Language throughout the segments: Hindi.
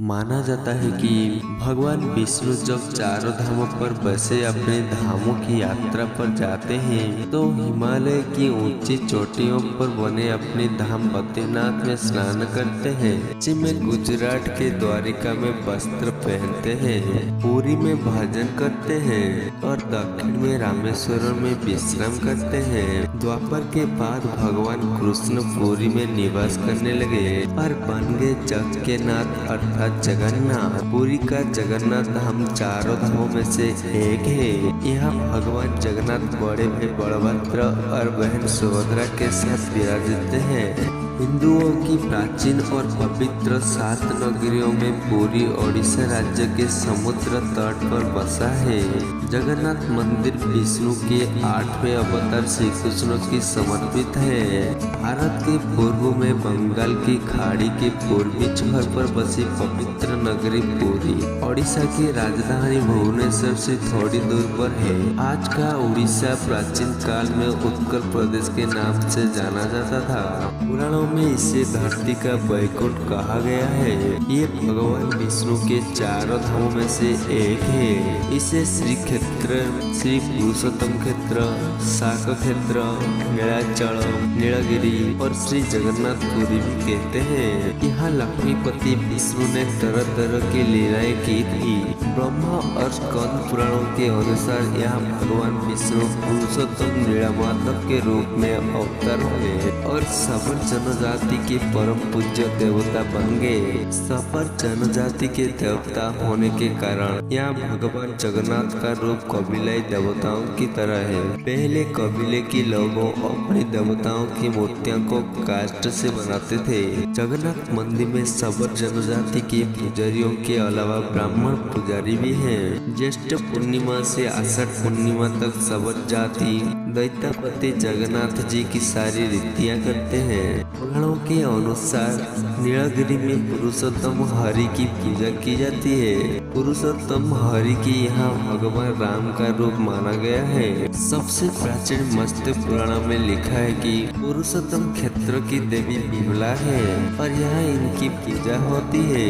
माना जाता है कि भगवान विष्णु जब चारों धामों पर बसे अपने धामों की यात्रा पर जाते हैं तो हिमालय की ऊंची चोटियों पर बने अपने धाम बद्रीनाथ में स्नान करते हैं। पश्चिम में गुजरात के द्वारिका में वस्त्र पहनते हैं, पुरी में भजन करते हैं और दक्षिण में रामेश्वरम में विश्राम करते हैं। द्वापर के बाद भगवान कृष्ण पुरी में निवास करने लगे और बन गए जग के नाथ अर्थात जगन्नाथ। पुरी का जगन्नाथ धाम चारों धामों में से एक है। यहाँ भगवान जगन्नाथ बड़े भाई बलभद्र और बहन सुभद्रा के साथ विराजते हैं। हिंदुओं की प्राचीन और पवित्र 7 नगरियों में पुरी ओडिशा राज्य के समुद्र तट पर बसा है। जगन्नाथ मंदिर विष्णु के 8वें अवतार श्री कृष्ण की समर्पित है। भारत के पूर्व में बंगाल की खाड़ी के पूर्वी छोर पर बसी पवित्र नगरी पुरी ओडिशा की राजधानी भुवनेश्वर से थोड़ी दूर पर है। आज का उड़ीसा प्राचीन काल में उत्कल प्रदेश के नाम से जाना जाता था। पुराणों में इसे धरती का वैकुंठ कहा गया है। ये भगवान विष्णु के चारों धामों में से एक है। इसे श्री क्षेत्र, श्री पुरुषोत्तम क्षेत्र, शाक क्षेत्र, नीलाचल, नीलगिरी और श्री जगन्नाथपुरी भी कहते हैं। यहाँ लक्ष्मीपति विष्णु ने तरह तरह की लीलाएं की थी। ब्रह्मा और स्कंद पुराणों के अनुसार यहाँ भगवान विष्णु पुरुषोत्तम नीलमाधव के रूप में अवतार हुए और सबर जनजाति के परम पूज्य देवता बन गए। सबर जनजाति के देवता होने के कारण यहाँ भगवान जगन्नाथ का रूप कबीलाई देवताओं की तरह है। पहले कबीले के लोगों अपनी देवताओं की मूर्तियों को काष्ठ से बनाते थे। जगन्नाथ मंदिर में सबर जनजाति के पुजारियों के अलावा ब्राह्मण पुजारी भी हैं। ज्येष्ठ पूर्णिमा से आषाढ़ पूर्णिमा तक सबर जाति दैत्यपति जगन्नाथ जी की सारी रीतियां करते हैं। पुराणों के अनुसार नीलगिरी में पुरुषोत्तम हरि की पूजा की जाती है। पुरुषोत्तम हरि की यहाँ भगवान राम का रूप माना गया है। सबसे प्राचीन मत्स्य पुराण में लिखा है कि पुरुषोत्तम क्षेत्र की देवी बिमला है और यहाँ इनकी पूजा होती है।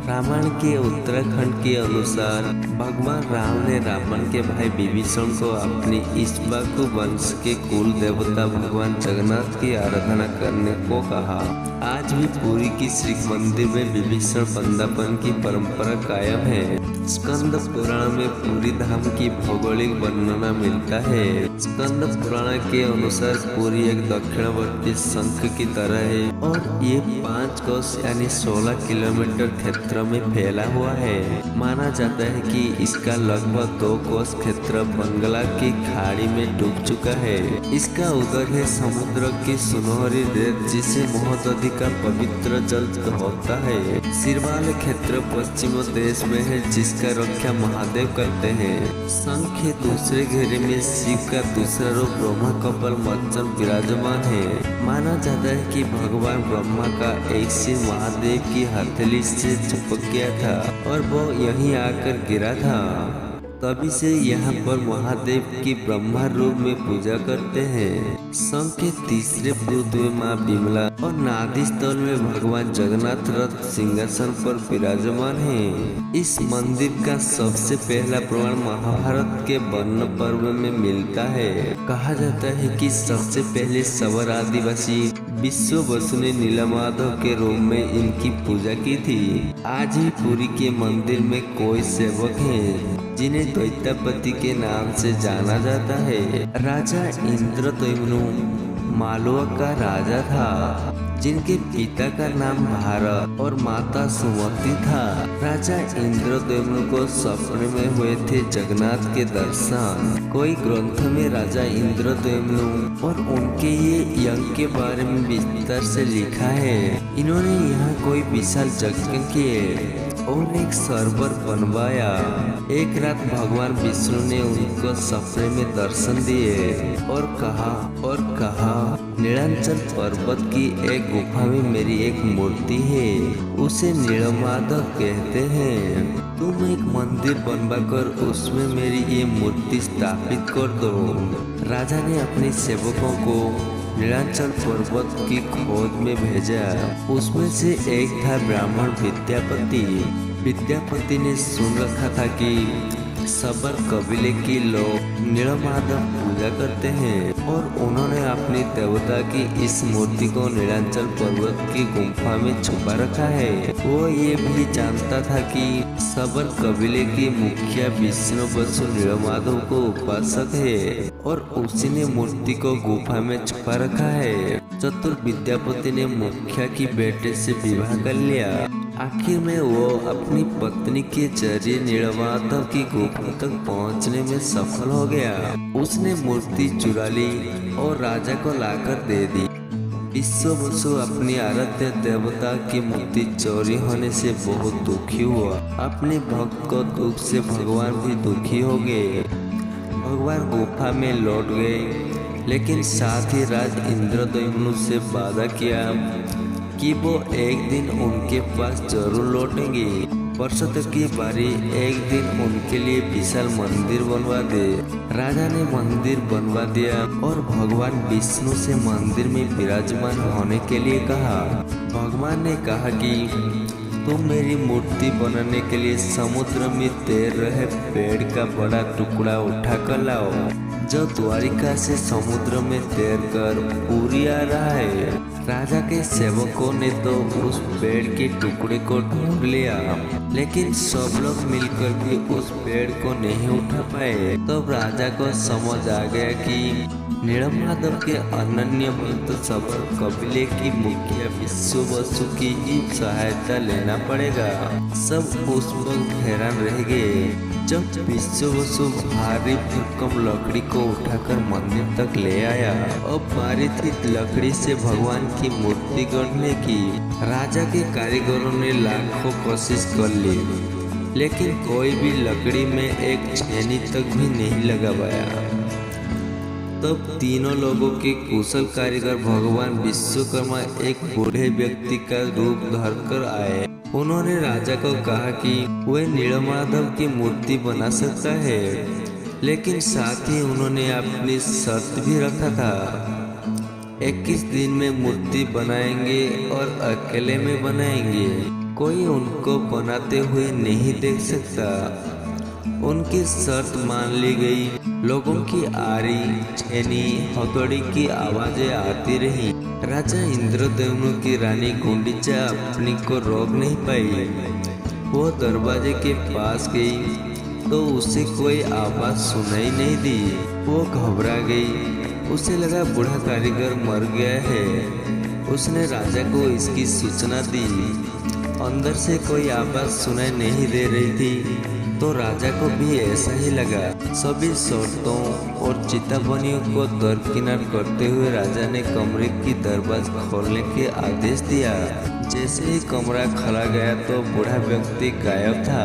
रामायण के उत्तराखंड के अनुसार भगवान राम ने रावण के भाई विभीषण को अपनी इक्ष्वाकु वंश के कुल देवता भगवान जगन्नाथ की आराधना करने को कहा। आज भी पुरी की श्री मंदिर में विभीषण बंदापन की परंपरा कायम है। स्कंद पुराण में पुरी धाम की भौगोलिक वर्णना मिलता है। स्कंद पुराण के अनुसार पुरी एक दक्षिणवर्ती शंख की तरह है और ये 5 कोस यानी 16 किलोमीटर क्षेत्र में फैला हुआ है। माना जाता है कि इसका लगभग 2 कोस क्षेत्र बंगाल की खाड़ी में डूब चुका है। इसका उदर है समुद्र की सुनहरी रेत जिसे महोदधि का पवित्र जल होता है। सिरवाल क्षेत्र पश्चिम देश में है जिसका रक्षा महादेव करते हैं। शंख के दूसरे घेरे में शिव का दूसरा रूप ब्रह्मा कपाल मोचन विराजमान है। माना जाता है कि भगवान ब्रह्मा का एक सिर महादेव की हथेली से चिपक गया था और वो यहीं आकर गिरा था। तभी से यहाँ पर महादेव की ब्रह्मा रूप में पूजा करते हैं। शंख के तीसरे पुरुष में माँ बिमला और नादि स्थल में भगवान जगन्नाथ रथ सिंहासन पर विराजमान है। इस मंदिर का सबसे पहला प्रमाण महाभारत के वर्ण पर्व में मिलता है। कहा जाता है कि सबसे पहले सवर आदिवासी विश्व वसु ने नीलमाधव के रूप में इनकी पूजा की थी। आज भी पुरी के मंदिर में कोई सेवक हैं जिन्हें दैत्यपति के नाम से जाना जाता है। राजा इंद्रद्युम्न मालवा का राजा था जिनके पिता का नाम भारत और माता सुमति था। राजा इंद्रद्युम्न को सपने में हुए थे जगन्नाथ के दर्शन। कोई ग्रंथ में राजा इंद्रद्युम्न और उनके ये यज्ञ के बारे में विस्तार से लिखा है। इन्होंने यहाँ कोई विशाल यज्ञ किए और एक सरोवर बनवाया। एक रात भगवान विष्णु ने उनको सपने में दर्शन दिए और कहा नीलांचल पर्वत की एक गुफा में मेरी एक मूर्ति है, उसे नीलमाधव कहते हैं। तुम एक मंदिर बनवाकर उसमें मेरी ये मूर्ति स्थापित कर दो। राजा ने अपने सेवकों को नीलांचल पर्वत की खोज में भेजा। उसमें से एक था ब्राह्मण विद्यापति। विद्यापति ने सुन रखा था कि सबर कबीले के लोग नीलमाधव पूजा करते हैं और उन्होंने अपनी देवता की इस मूर्ति को नीलांचल पर्वत की गुफा में छुपा रखा है। वो ये भी जानता था कि सबर कबीले के मुखिया विष्णु बसु नीलमाधव को उपासक है और उसी ने मूर्ति को गुफा में छुपा रखा है। चतुर विद्यापति ने मुखिया की बेटे से विवाह कर लिया। आखिर में वो अपनी पत्नी के जरिए नीलमाधव की गुफा तक पहुंचने में सफल हो गया। उसने मूर्ति चुरा ली और राजा को लाकर दे दी। विश्व बसु अपनी आराध्य देवता की मूर्ति चोरी होने से बहुत दुखी हुआ। अपने भक्त को दुख से भगवान भी दुखी हो गए। भगवान गुफा में लौट गए, लेकिन साथ ही राज इंद्रद्युम्न से वादा किया कि वो एक दिन उनके पास जरूर लौटेंगे। वर्षों तक की बारी एक दिन उनके लिए विशाल मंदिर बनवा दे। राजा ने मंदिर बनवा दिया और भगवान विष्णु से मंदिर में विराजमान होने के लिए कहा। भगवान ने कहा कि तुम मेरी मूर्ति बनाने के लिए समुद्र में तैर रहे पेड़ का बड़ा टुकड़ा उठा कर लाओ, जो द्वारिका से समुद्र में तैरकर पुरी आ रहा है। राजा के सेवकों ने तो उस पेड़ के टुकड़े को ढूंढ लिया, लेकिन सब लोग मिलकर भी उस पेड़ को नहीं उठा पाए। तो राजा को समझ आ गया कि नीलमाधव के अनन्य भक्त सबर कबीले की मुखिया विश्व बसु की ही सहायता लेना पड़ेगा। सब उस वक्त हैरान रह गए जब विश्व बसु भारी भरकम लकड़ी को उठाकर मंदिर तक ले आया। अब बारी थी लकड़ी से भगवान की मूर्ति गढ़ने की। राजा के कारीगरों ने लाखों कोशिश कर ली, लेकिन कोई भी लकड़ी में एक छेनी तक भी नहीं लगा पाया। तब तीनों लोगों के कुशल कारीगर भगवान विश्वकर्मा एक बूढ़े व्यक्ति का रूप धरकर आए। उन्होंने राजा को कहा कि वह नीलमाधव की मूर्ति बना सकता है, लेकिन साथ ही उन्होंने अपनी शर्त भी रखा था। 21 दिन में मूर्ति बनाएंगे और अकेले में बनाएंगे, कोई उनको बनाते हुए नहीं देख सकता। उनकी शर्त मान ली गई। लोगों की आरी, छेनी, हथौड़ी की आवाजें आती रही। राजा इंद्रद्युम्न की रानी गुंडीचा अपनी को रोक नहीं पाई। वो दरवाजे के पास गई तो उसे कोई आवाज सुनाई नहीं दी। वो घबरा गई। उसे लगा बूढ़ा कारीगर मर गया है। उसने राजा को इसकी सूचना दी। अंदर से कोई आवाज सुनाई नहीं दे रही थी, तो राजा को भी ऐसा ही लगा। सभी शर्तों और चेतावनियों को दरकिनार करते हुए राजा ने कमरे की दरवाजा खोलने के आदेश दिया। जैसे ही कमरा खोला गया तो बूढ़ा व्यक्ति गायब था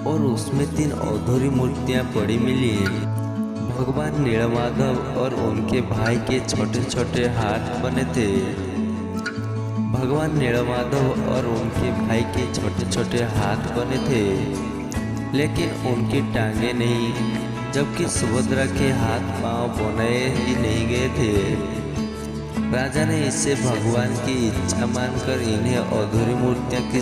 और उसमें 3 अधूरी मूर्तियां पड़ी मिली। भगवान नीलमाधव और उनके भाई के छोटे छोटे हाथ बने थे। भगवान नीलमाधव और उनके भाई के छोटे छोटे हाथ बने थे, लेकिन उनकी टांगे नहीं, जबकि सुभद्रा के हाथ पांव बनाए ही नहीं गए थे। राजा ने इससे भगवान की इच्छा मानकर इन्हें अधूरी मूर्तियों की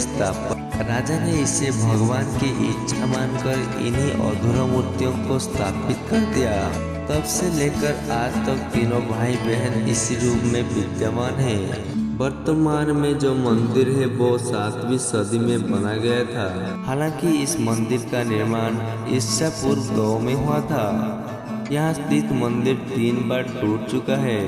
अधूरा मूर्तियों को स्थापित कर दिया। तब से लेकर आज तक तीनों भाई बहन इसी रूप में विद्यमान हैं। वर्तमान में जो मंदिर है वो 7वीं सदी में बना गया था। हालांकि इस मंदिर का निर्माण ईसा पूर्व 2 में हुआ था। यहाँ स्थित मंदिर 3 बार टूट चुका है।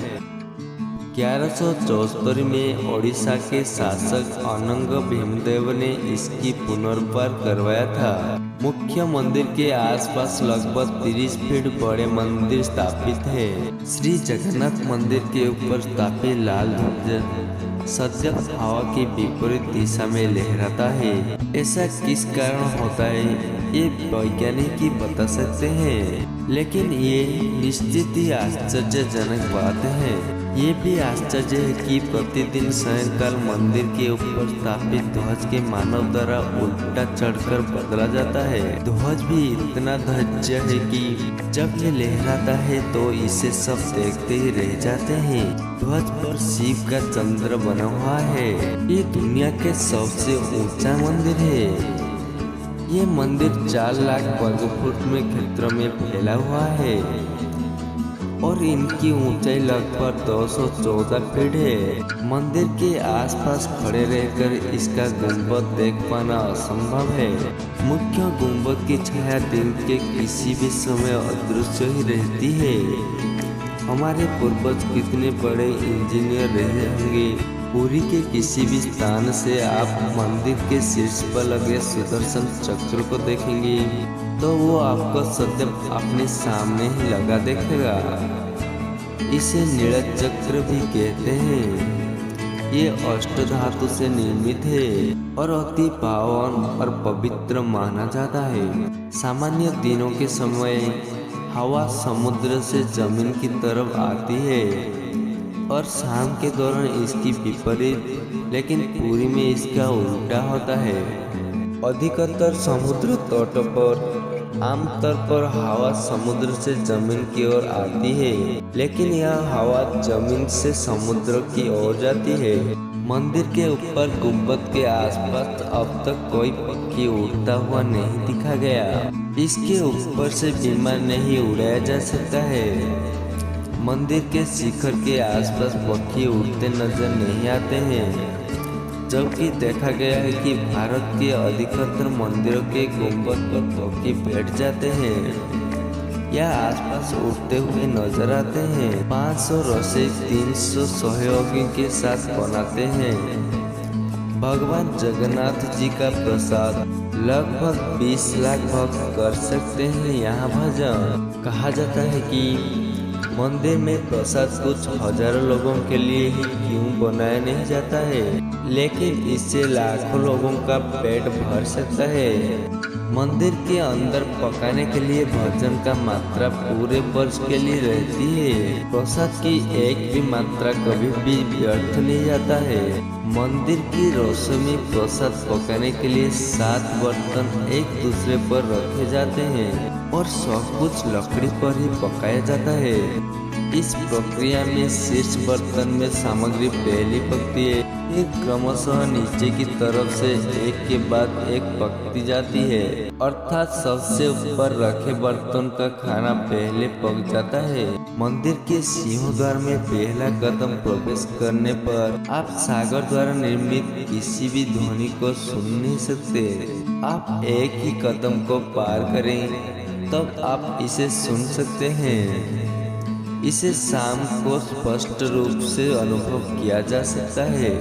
1174 में ओडिशा के शासक अनंग भीमदेव ने इसकी पुनर्वार करवाया था। मुख्य मंदिर के आसपास लगभग 30 फीट बड़े मंदिर स्थापित है। श्री जगन्नाथ मंदिर के ऊपर स्थापित लाल ध्वजा सदैव हवा के विपरीत दिशा में लहराता है। ऐसा किस कारण होता है, ये वैज्ञानिक ही बता सकते हैं। लेकिन ये निश्चित ही आश्चर्यजनक बात है। ये भी आश्चर्य है कि प्रतिदिन सायंकाल मंदिर के ऊपर स्थापित ध्वज के मानव द्वारा उल्टा चढ़कर बदला जाता है। ध्वज भी इतना धैर्य है कि जब ये लहराता है तो इसे सब देखते ही रह जाते हैं। ध्वज पर शिव का चंद्र बना हुआ है। ये दुनिया के सबसे ऊंचा मंदिर है। ये मंदिर 4 लाख वर्ग फुट में क्षेत्र में फैला हुआ है और इनकी ऊंचाई लगभग 214 फीट है। मंदिर के आसपास खड़े रहकर इसका गुंबद देख पाना असंभव है। मुख्य गुंबद की छाया दिन के किसी भी समय अदृश्य ही रहती है। हमारे पूर्वज कितने बड़े इंजीनियर रहे होंगे। पुरी के किसी भी स्थान से आप मंदिर के शीर्ष पर लगे सुदर्शन चक्र को देखेंगे तो वो आपको सदैव अपने सामने ही लगा देखेगा। इसे नीरज चक्र भी कहते हैं। ये अष्टधातु से निर्मित है और अति पावन और पवित्र माना जाता है। सामान्य दिनों के समय हवा समुद्र से जमीन की तरफ आती है और शाम के दौरान इसकी विपरीत, लेकिन पुरी में इसका उल्टा होता है। अधिकतर समुद्र तट पर आमतौर पर हवा समुद्र से जमीन की ओर आती है, लेकिन यह हवा जमीन से समुद्र की ओर जाती है। मंदिर के ऊपर गुंबद के आसपास अब तक कोई पक्षी उड़ता हुआ नहीं दिखा गया। इसके ऊपर से विमान नहीं उड़ाया जा सकता है। मंदिर के शिखर के आसपास पक्षी उड़ते नजर नहीं आते हैं, जबकि देखा गया है कि भारत के अधिकतर मंदिरों के गुंबद पर पक्षी बैठ जाते हैं या आसपास उड़ते हुए नजर आते हैं। 500 रस्सी 300 सहयोगी के साथ बनाते हैं। भगवान जगन्नाथ जी का प्रसाद लगभग 20 लाख भक्त कर सकते हैं यहाँ भजन। कहा जाता है कि मंदिर में प्रसाद कुछ हजारों लोगों के लिए ही क्यों बनाया नहीं जाता है, लेकिन इससे लाखों लोगों का पेट भर सकता है। मंदिर के अंदर पकाने के लिए भोजन का मात्रा पूरे वर्ष के लिए रहती है। प्रसाद की एक भी मात्रा कभी भी व्यर्थ नहीं जाता है। मंदिर की रसोई में प्रसाद पकाने के लिए 7 बर्तन एक दूसरे पर रखे जाते हैं और सब कुछ लकड़ी पर ही पकाया जाता है। इस प्रक्रिया में शीर्ष बर्तन में सामग्री पहली पकती है, फिर क्रमशः नीचे की तरफ से एक के बाद एक पकती जाती है, अर्थात सबसे ऊपर रखे बर्तन का खाना पहले पक जाता है। मंदिर के सिंहद्वार में पहला कदम प्रवेश करने पर आप सागर द्वारा निर्मित किसी भी ध्वनि को सुन नहीं सकते। आप एक ही कदम को पार करें तब आप इसे सुन सकते हैं। इसे शाम को स्पष्ट रूप से अनुभव किया जा सकता है।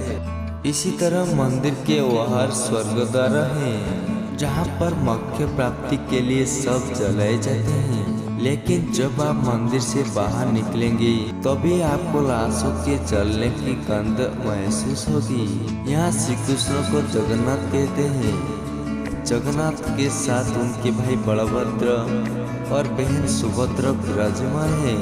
इसी तरह मंदिर के बाहर स्वर्गद्वार है, जहाँ पर मोक्ष प्राप्ति के लिए सब जलाए जाते हैं। लेकिन जब आप मंदिर से बाहर निकलेंगे तभी आपको लाशों के जलने की गंध महसूस होगी। यहाँ श्री कृष्ण को जगन्नाथ कहते हैं। जगन्नाथ के साथ उनके भाई बलभद्र और बहन सुभद्रा विराजमान है।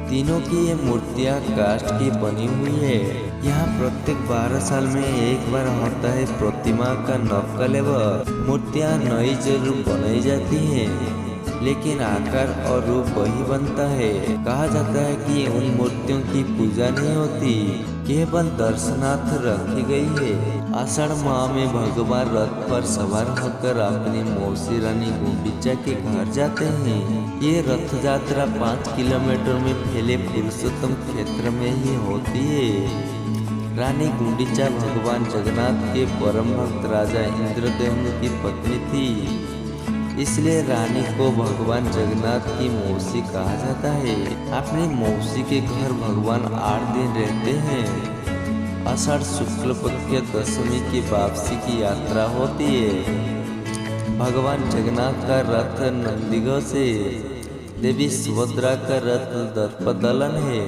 तीनों की ये मूर्तियाँ काष्ठ की बनी हुई है। यहाँ प्रत्येक 12 साल में एक बार होता है प्रतिमा का नवकलेवर। मूर्तियाँ नई जरूर बनाई जाती हैं, लेकिन आकार और रूप वही बनता है। कहा जाता है कि उन मूर्तियों की पूजा नहीं होती, केवल दर्शनार्थ रखी गई है। आषाढ़ माह में भगवान रथ पर सवार होकर अपनी मौसी रानी गुंडीचा के घर जाते हैं। ये रथ यात्रा 5 किलोमीटर में फैले पुरुषोत्तम क्षेत्र में ही होती है। रानी गुंडीचा भगवान जगन्नाथ के परम भक्त राजा इंद्रदेव की पत्नी थी, इसलिए रानी को भगवान जगन्नाथ की मौसी कहा जाता है। अपनी मौसी के घर भगवान 8 दिन रहते हैं। आषाढ़ शुक्ल पक्ष दशमी की वापसी की यात्रा होती है। भगवान जगन्नाथ का रथ नंदीगढ़ से, देवी सुभद्रा का रथ दर्पदलन है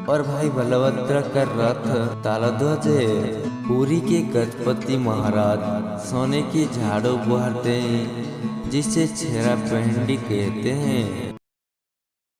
और भाई बलभद्र का रथ तालध्वज है। पुरी के गजपति महाराज सोने की झाड़ू बुहारते हैं, जिसे छेरा पहंडी कहते हैं।